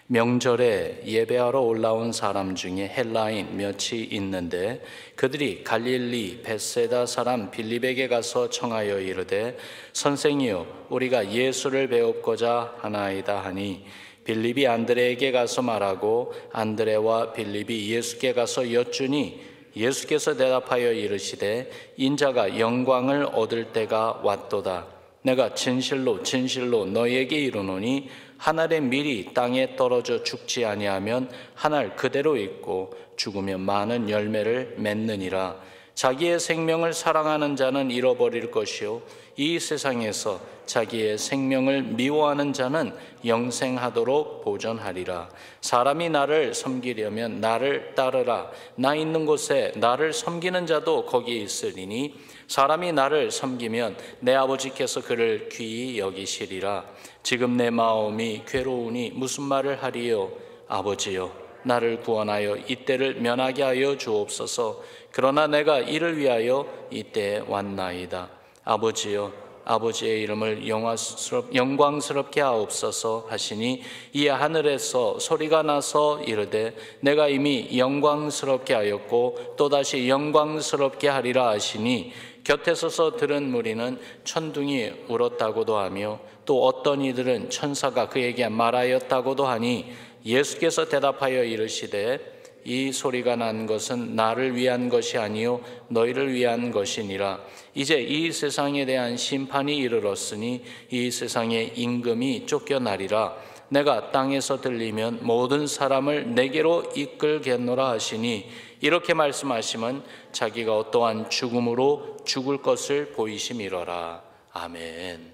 명절에 예배하러 올라온 사람 중에 헬라인 몇이 있는데 그들이 갈릴리 벳세다 사람 빌립에게 가서 청하여 이르되 선생이여 우리가 예수를 배웁고자 하나이다 하니 빌립이 안드레에게 가서 말하고 안드레와 빌립이 예수께 가서 여쭈니 예수께서 대답하여 이르시되 인자가 영광을 얻을 때가 왔도다. 내가 진실로 진실로 너희에게 이르노니 한 알의 밀이 땅에 떨어져 죽지 아니하면 한 알 그대로 있고 죽으면 많은 열매를 맺느니라. 자기의 생명을 사랑하는 자는 잃어버릴 것이요 이 세상에서 자기의 생명을 미워하는 자는 영생하도록 보존하리라. 사람이 나를 섬기려면 나를 따르라. 나 있는 곳에 나를 섬기는 자도 거기에 있으리니 사람이 나를 섬기면 내 아버지께서 그를 귀히 여기시리라. 지금 내 마음이 괴로우니 무슨 말을 하리요? 아버지여 나를 구원하여 이때를 면하게 하여 주옵소서. 그러나 내가 이를 위하여 이때에 왔나이다. 아버지여 아버지의 이름을 영광스럽게 하옵소서 하시니 이에 하늘에서 소리가 나서 이르되 내가 이미 영광스럽게 하였고 또다시 영광스럽게 하리라 하시니 곁에 서서 들은 무리는 천둥이 울었다고도 하며 또 어떤 이들은 천사가 그에게 말하였다고도 하니 예수께서 대답하여 이르시되 이 소리가 난 것은 나를 위한 것이 아니요 너희를 위한 것이니라. 이제 이 세상에 대한 심판이 이르렀으니 이 세상의 임금이 쫓겨나리라. 내가 땅에서 들리면 모든 사람을 내게로 이끌겠노라 하시니 이렇게 말씀하시면 자기가 어떠한 죽음으로 죽을 것을 보이심이로라. 아멘.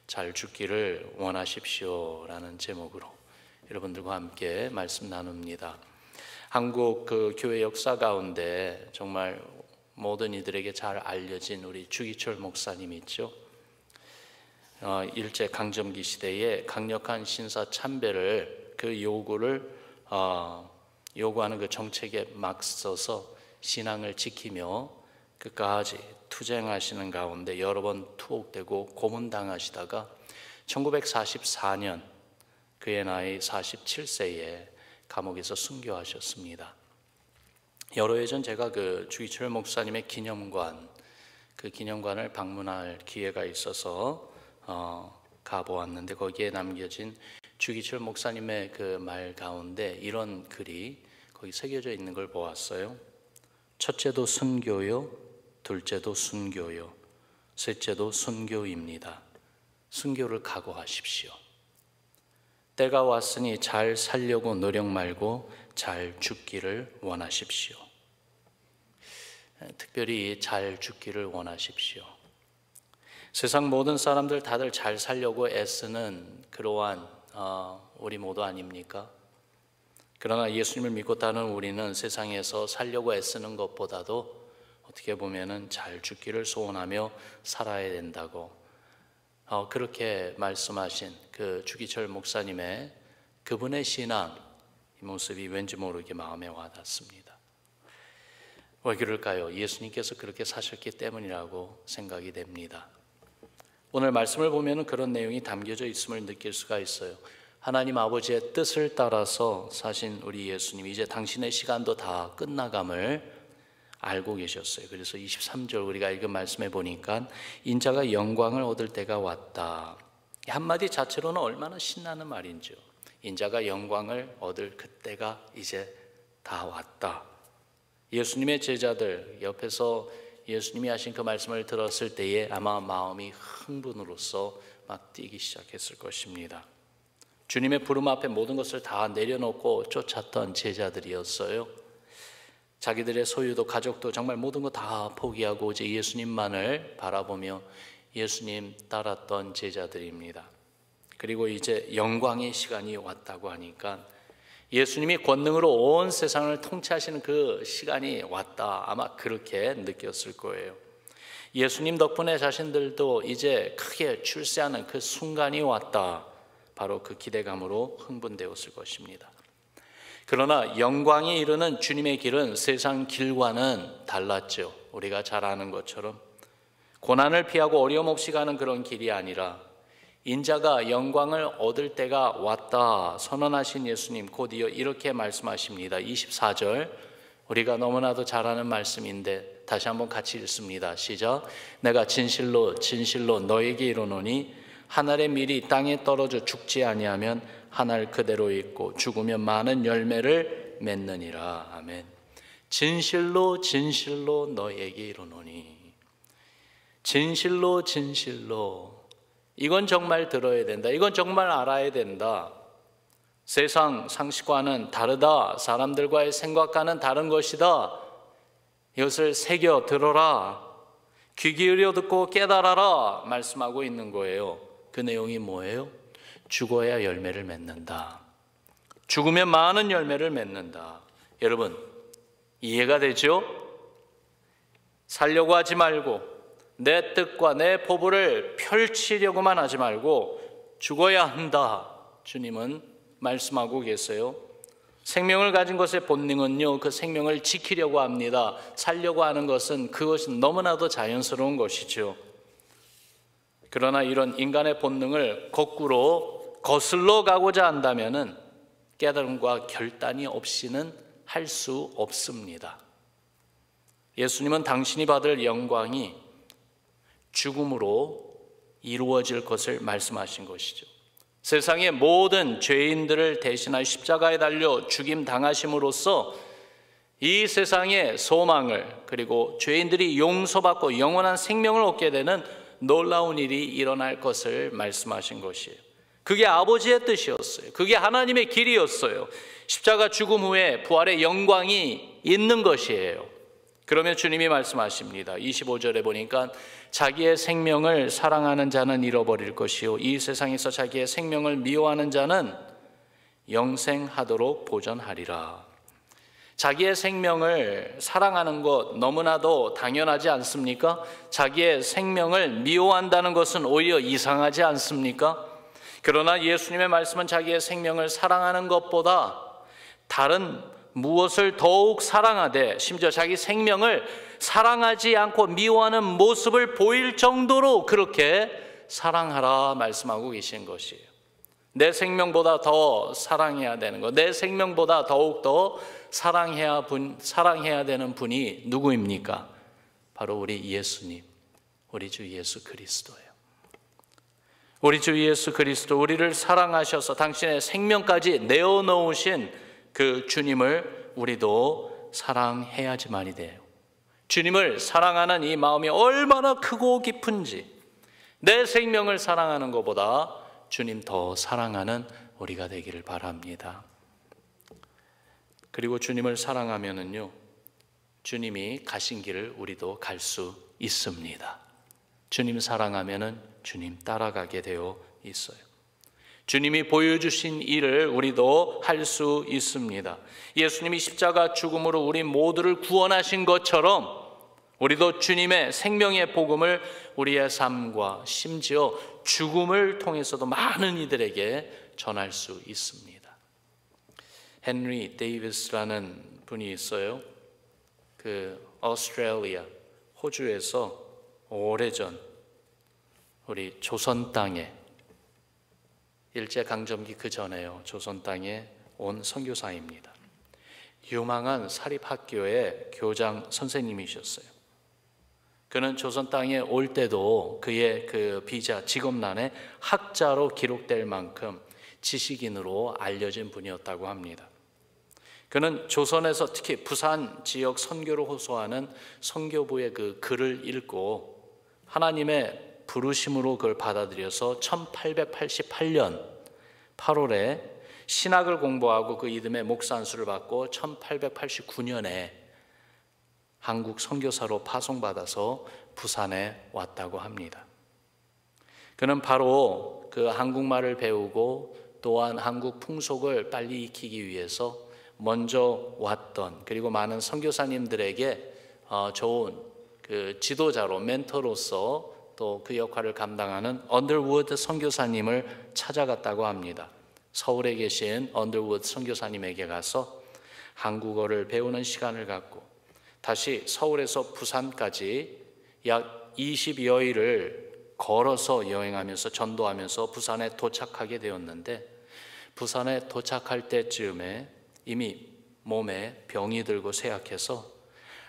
잘 죽기를 원하십시오 라는 제목으로 여러분들과 함께 말씀 나눕니다. 한국 그 교회 역사 가운데 정말 모든 이들에게 잘 알려진 우리 주기철 목사님 있죠. 일제 강점기 시대에 강력한 신사 참배를 그 요구하는 그 정책에 맞서서 신앙을 지키며 끝까지 투쟁하시는 가운데 여러 번 투옥되고 고문당하시다가 1944년 그의 나이 47세에 감옥에서 순교하셨습니다. 여러 해 전 제가 그 주기철 목사님의 그 기념관을 방문할 기회가 있어서 가보았는데 거기에 남겨진 주기철 목사님의 그 말 가운데 이런 글이 거기 새겨져 있는 걸 보았어요. 첫째도 순교요, 둘째도 순교요, 셋째도 순교입니다. 순교를 각오하십시오. 때가 왔으니 잘 살려고 노력 말고 잘 죽기를 원하십시오. 특별히 잘 죽기를 원하십시오. 세상 모든 사람들 다들 잘 살려고 애쓰는 그러한 우리 모두 아닙니까? 그러나 예수님을 믿고 따르는 우리는 세상에서 살려고 애쓰는 것보다도 어떻게 보면은 잘 죽기를 소원하며 살아야 된다고 그렇게 말씀하신 그 주기철 목사님의 그분의 신앙 이 모습이 왠지 모르게 마음에 와닿습니다. 왜 그럴까요? 예수님께서 그렇게 사셨기 때문이라고 생각이 됩니다. 오늘 말씀을 보면 그런 내용이 담겨져 있음을 느낄 수가 있어요. 하나님 아버지의 뜻을 따라서 사신 우리 예수님 이제 당신의 시간도 다 끝나감을 알고 계셨어요. 그래서 23절 우리가 읽은 말씀에 보니까 인자가 영광을 얻을 때가 왔다. 이 한마디 자체로는 얼마나 신나는 말인지요. 인자가 영광을 얻을 그때가 이제 다 왔다. 예수님의 제자들 옆에서 예수님이 하신 그 말씀을 들었을 때에 아마 마음이 흥분으로써 막 뛰기 시작했을 것입니다. 주님의 부름 앞에 모든 것을 다 내려놓고 쫓았던 제자들이었어요. 자기들의 소유도 가족도 정말 모든 거 다 포기하고 이제 예수님만을 바라보며 예수님 따랐던 제자들입니다. 그리고 이제 영광의 시간이 왔다고 하니까 예수님이 권능으로 온 세상을 통치하시는 그 시간이 왔다. 아마 그렇게 느꼈을 거예요. 예수님 덕분에 자신들도 이제 크게 출세하는 그 순간이 왔다. 바로 그 기대감으로 흥분되었을 것입니다. 그러나 영광이 이르는 주님의 길은 세상 길과는 달랐죠. 우리가 잘 아는 것처럼 고난을 피하고 어려움 없이 가는 그런 길이 아니라 인자가 영광을 얻을 때가 왔다 선언하신 예수님 곧이어 이렇게 말씀하십니다. 24절, 우리가 너무나도 잘 아는 말씀인데 다시 한번 같이 읽습니다. 시작. 내가 진실로 진실로 너에게 이르노니 한 알의 밀이 땅에 떨어져 죽지 아니하면 한 알 그대로 있고 죽으면 많은 열매를 맺느니라. 아멘. 진실로 진실로 너에게 이르노니, 진실로 진실로, 이건 정말 들어야 된다. 이건 정말 알아야 된다. 세상 상식과는 다르다. 사람들과의 생각과는 다른 것이다. 이것을 새겨 들어라. 귀 기울여 듣고 깨달아라 말씀하고 있는 거예요. 그 내용이 뭐예요? 죽어야 열매를 맺는다. 죽으면 많은 열매를 맺는다. 여러분, 이해가 되죠? 살려고 하지 말고 내 뜻과 내 포부를 펼치려고만 하지 말고 죽어야 한다. 주님은 말씀하고 계세요. 생명을 가진 것의 본능은요, 그 생명을 지키려고 합니다. 살려고 하는 것은 그것은 너무나도 자연스러운 것이죠. 그러나 이런 인간의 본능을 거꾸로 거슬러 가고자 한다면은 깨달음과 결단이 없이는 할 수 없습니다. 예수님은 당신이 받을 영광이 죽음으로 이루어질 것을 말씀하신 것이죠. 세상의 모든 죄인들을 대신하여 십자가에 달려 죽임 당하심으로써 이 세상의 소망을, 그리고 죄인들이 용서받고 영원한 생명을 얻게 되는 놀라운 일이 일어날 것을 말씀하신 것이에요. 그게 아버지의 뜻이었어요. 그게 하나님의 길이었어요. 십자가 죽음 후에 부활의 영광이 있는 것이에요. 그러면 주님이 말씀하십니다. 25절에 보니까 자기의 생명을 사랑하는 자는 잃어버릴 것이요 이 세상에서 자기의 생명을 미워하는 자는 영생하도록 보전하리라. 자기의 생명을 사랑하는 것 너무나도 당연하지 않습니까? 자기의 생명을 미워한다는 것은 오히려 이상하지 않습니까? 그러나 예수님의 말씀은 자기의 생명을 사랑하는 것보다 다른 무엇을 더욱 사랑하되, 심지어 자기 생명을 사랑하지 않고 미워하는 모습을 보일 정도로 그렇게 사랑하라 말씀하고 계신 것이에요. 내 생명보다 더 사랑해야 되는 것, 내 생명보다 더욱 더 사랑해야 되는 분이 누구입니까? 바로 우리 예수님, 우리 주 예수 그리스도예요. 우리 주 예수 그리스도, 우리를 사랑하셔서 당신의 생명까지 내어놓으신 그 주님을 우리도 사랑해야지만이 돼요. 주님을 사랑하는 이 마음이 얼마나 크고 깊은지, 내 생명을 사랑하는 것보다 주님 더 사랑하는 우리가 되기를 바랍니다. 그리고 주님을 사랑하면은요, 주님이 가신 길을 우리도 갈 수 있습니다. 주님 사랑하면은 주님 따라가게 되어 있어요. 주님이 보여주신 일을 우리도 할 수 있습니다. 예수님이 십자가 죽음으로 우리 모두를 구원하신 것처럼 우리도 주님의 생명의 복음을 우리의 삶과 심지어 죽음을 통해서도 많은 이들에게 전할 수 있습니다. 헨리 데이비스라는 분이 있어요. 그 오스트레일리아, 호주에서 오래전 우리 조선 땅에, 일제강점기 그 전에요, 조선 땅에 온 선교사입니다. 유망한 사립학교의 교장 선생님이셨어요. 그는 조선 땅에 올 때도 그의 그 비자 직업란에 학자로 기록될 만큼 지식인으로 알려진 분이었다고 합니다. 그는 조선에서 특히 부산 지역 선교를 호소하는 선교부의 그 글을 읽고 하나님의 부르심으로 그걸 받아들여서 1888년 8월에 신학을 공부하고 그 이듬해 목사 안수를 받고 1889년에 한국 선교사로 파송받아서 부산에 왔다고 합니다. 그는 바로 그 한국말을 배우고 또한 한국 풍속을 빨리 익히기 위해서 먼저 왔던, 그리고 많은 선교사님들에게 좋은 그 지도자로, 멘토로서 또 그 역할을 감당하는 언더우드 선교사님을 찾아갔다고 합니다. 서울에 계신 언더우드 선교사님에게 가서 한국어를 배우는 시간을 갖고 다시 서울에서 부산까지 약 20여일을 걸어서 여행하면서 전도하면서 부산에 도착하게 되었는데, 부산에 도착할 때쯤에 이미 몸에 병이 들고 쇠약해서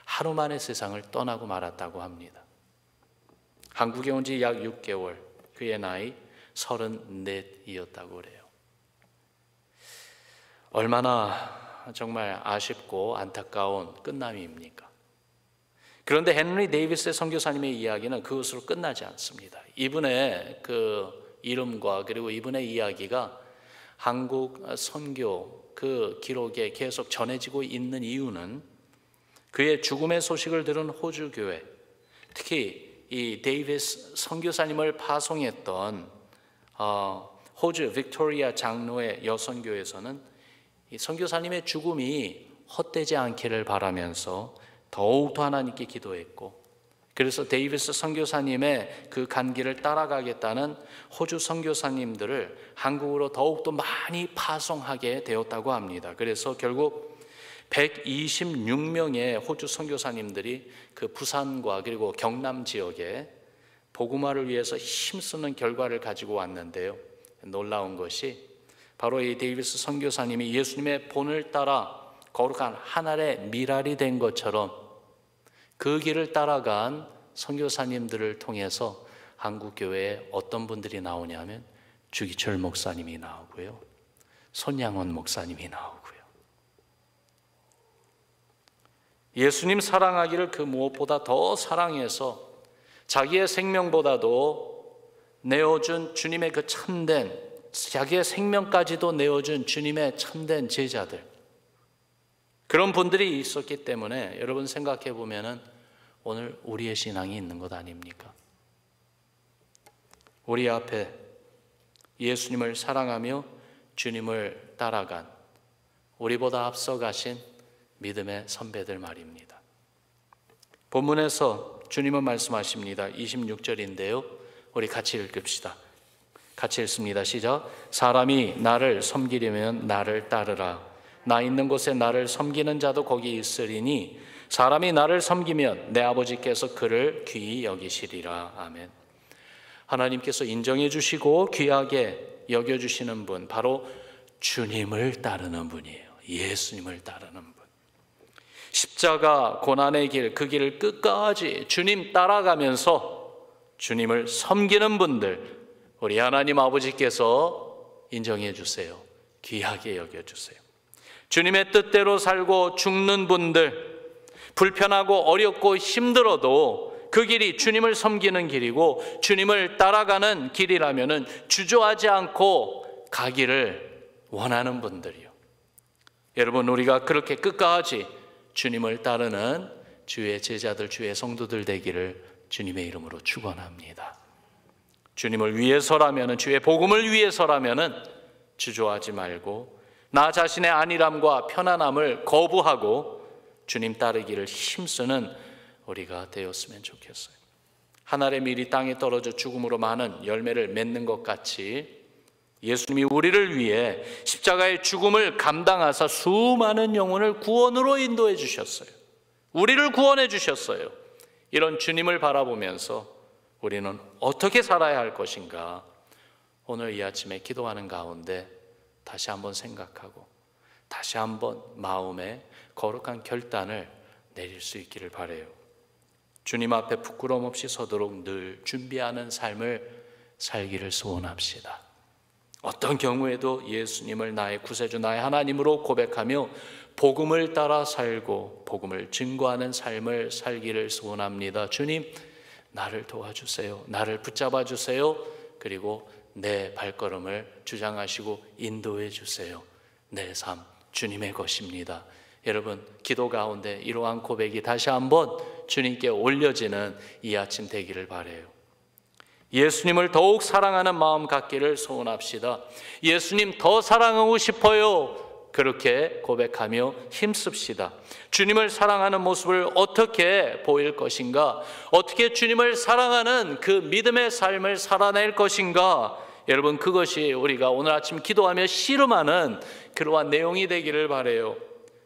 하루 만에 세상을 떠나고 말았다고 합니다. 한국에 온 지 약 6개월, 그의 나이 34이었다고 그래요. 얼마나 정말 아쉽고 안타까운 끝남입니까? 그런데 헨리 데이비스 선교사님의 이야기는 그것으로 끝나지 않습니다. 이분의 그 이름과 그리고 이분의 이야기가 한국 선교 그 기록에 계속 전해지고 있는 이유는 그의 죽음의 소식을 들은 호주 교회, 특히 이 데이비스 선교사님을 파송했던 호주 빅토리아 장로의 여선교에서는 이 선교사님의 죽음이 헛되지 않기를 바라면서 더욱더 하나님께 기도했고, 그래서 데이비스 선교사님의 그 간기를 따라가겠다는 호주 선교사님들을 한국으로 더욱더 많이 파송하게 되었다고 합니다. 그래서 결국 126명의 호주 선교사님들이 그 부산과 그리고 경남 지역에 복음화를 위해서 힘쓰는 결과를 가지고 왔는데요, 놀라운 것이 바로 이 데이비스 선교사님이 예수님의 본을 따라 거룩한 하늘의 미랄이 된 것처럼 그 길을 따라간 선교사님들을 통해서 한국교회에 어떤 분들이 나오냐면 주기철 목사님이 나오고요, 손양원 목사님이 나오고요. 예수님 사랑하기를 그 무엇보다 더 사랑해서 자기의 생명보다도 내어준 주님의 그 참된, 자기의 생명까지도 내어준 주님의 참된 제자들, 그런 분들이 있었기 때문에 여러분 생각해 보면은 오늘 우리의 신앙이 있는 것 아닙니까? 우리 앞에 예수님을 사랑하며 주님을 따라간 우리보다 앞서가신 믿음의 선배들 말입니다. 본문에서 주님은 말씀하십니다. 26절인데요, 우리 같이 읽읍시다. 같이 읽습니다. 시작. 사람이 나를 섬기려면 나를 따르라. 나 있는 곳에 나를 섬기는 자도 거기 있으리니 사람이 나를 섬기면 내 아버지께서 그를 귀히 여기시리라. 아멘. 하나님께서 인정해 주시고 귀하게 여겨주시는 분, 바로 주님을 따르는 분이에요. 예수님을 따르는 분. 십자가 고난의 길, 그 길을 끝까지 주님 따라가면서 주님을 섬기는 분들, 우리 하나님 아버지께서 인정해 주세요. 귀하게 여겨주세요. 주님의 뜻대로 살고 죽는 분들, 불편하고 어렵고 힘들어도 그 길이 주님을 섬기는 길이고 주님을 따라가는 길이라면 주저하지 않고 가기를 원하는 분들이요. 여러분, 우리가 그렇게 끝까지 주님을 따르는 주의 제자들, 주의 성도들 되기를 주님의 이름으로 축원합니다. 주님을 위해서라면, 주의 복음을 위해서라면 주저하지 말고 나 자신의 안일함과 편안함을 거부하고 주님 따르기를 힘쓰는 우리가 되었으면 좋겠어요. 하늘의 밀이 땅에 떨어져 죽음으로 많은 열매를 맺는 것 같이 예수님이 우리를 위해 십자가의 죽음을 감당하사 수많은 영혼을 구원으로 인도해 주셨어요. 우리를 구원해 주셨어요. 이런 주님을 바라보면서 우리는 어떻게 살아야 할 것인가, 오늘 이 아침에 기도하는 가운데 다시 한번 생각하고 다시 한번 마음에 거룩한 결단을 내릴 수 있기를 바라요. 주님 앞에 부끄러움 없이 서도록 늘 준비하는 삶을 살기를 소원합시다. 어떤 경우에도 예수님을 나의 구세주, 나의 하나님으로 고백하며 복음을 따라 살고 복음을 증거하는 삶을 살기를 소원합니다. 주님, 나를 도와주세요. 나를 붙잡아 주세요. 그리고 내 발걸음을 주장하시고 인도해 주세요. 내 삶 주님의 것입니다. 여러분, 기도 가운데 이러한 고백이 다시 한번 주님께 올려지는 이 아침 되기를 바라요. 예수님을 더욱 사랑하는 마음 갖기를 소원합시다. 예수님 더 사랑하고 싶어요. 그렇게 고백하며 힘씁시다. 주님을 사랑하는 모습을 어떻게 보일 것인가? 어떻게 주님을 사랑하는 그 믿음의 삶을 살아낼 것인가? 여러분, 그것이 우리가 오늘 아침 기도하며 씨름하는 그러한 내용이 되기를 바라요.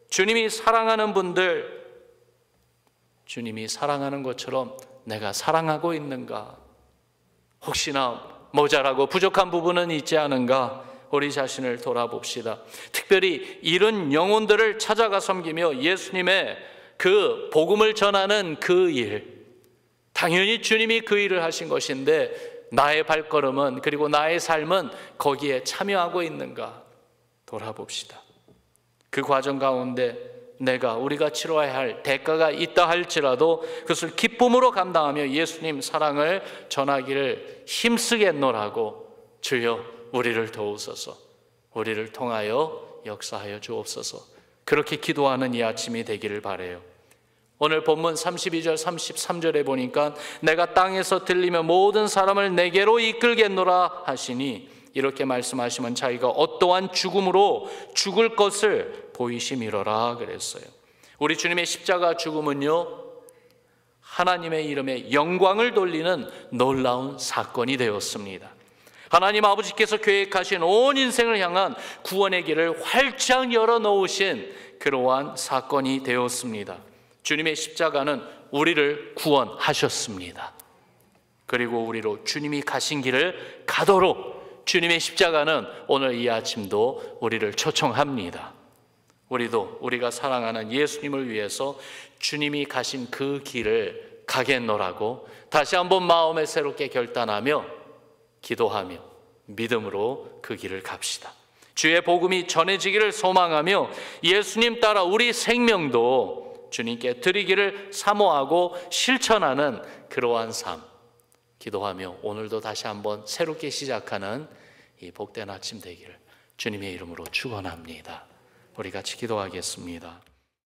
주님이 사랑하는 분들, 주님이 사랑하는 것처럼 내가 사랑하고 있는가? 혹시나 모자라고 부족한 부분은 있지 않은가? 우리 자신을 돌아봅시다. 특별히 이런 영혼들을 찾아가 섬기며 예수님의 그 복음을 전하는 그 일, 당연히 주님이 그 일을 하신 것인데 나의 발걸음은, 그리고 나의 삶은 거기에 참여하고 있는가 돌아봅시다. 그 과정 가운데 우리가 치러야 할 대가가 있다 할지라도 그것을 기쁨으로 감당하며 예수님 사랑을 전하기를 힘쓰겠노라고, 주여 우리를 도우소서, 우리를 통하여 역사하여 주옵소서, 그렇게 기도하는 이 아침이 되기를 바라요. 오늘 본문 32절 33절에 보니까 내가 땅에서 들리며 모든 사람을 내게로 이끌겠노라 하시니, 이렇게 말씀하시면 자기가 어떠한 죽음으로 죽을 것을 보이심이로라 그랬어요. 우리 주님의 십자가 죽음은요, 하나님의 이름에 영광을 돌리는 놀라운 사건이 되었습니다. 하나님 아버지께서 계획하신 온 인생을 향한 구원의 길을 활짝 열어놓으신 그러한 사건이 되었습니다. 주님의 십자가는 우리를 구원하셨습니다. 그리고 우리로 주님이 가신 길을 가도록 주님의 십자가는 오늘 이 아침도 우리를 초청합니다. 우리도 우리가 사랑하는 예수님을 위해서 주님이 가신 그 길을 가겠노라고 다시 한번 마음에 새롭게 결단하며 기도하며 믿음으로 그 길을 갑시다. 주의 복음이 전해지기를 소망하며 예수님 따라 우리 생명도 주님께 드리기를 사모하고 실천하는 그러한 삶, 기도하며 오늘도 다시 한번 새롭게 시작하는 이 복된 아침 되기를 주님의 이름으로 축원합니다. 우리 같이 기도하겠습니다.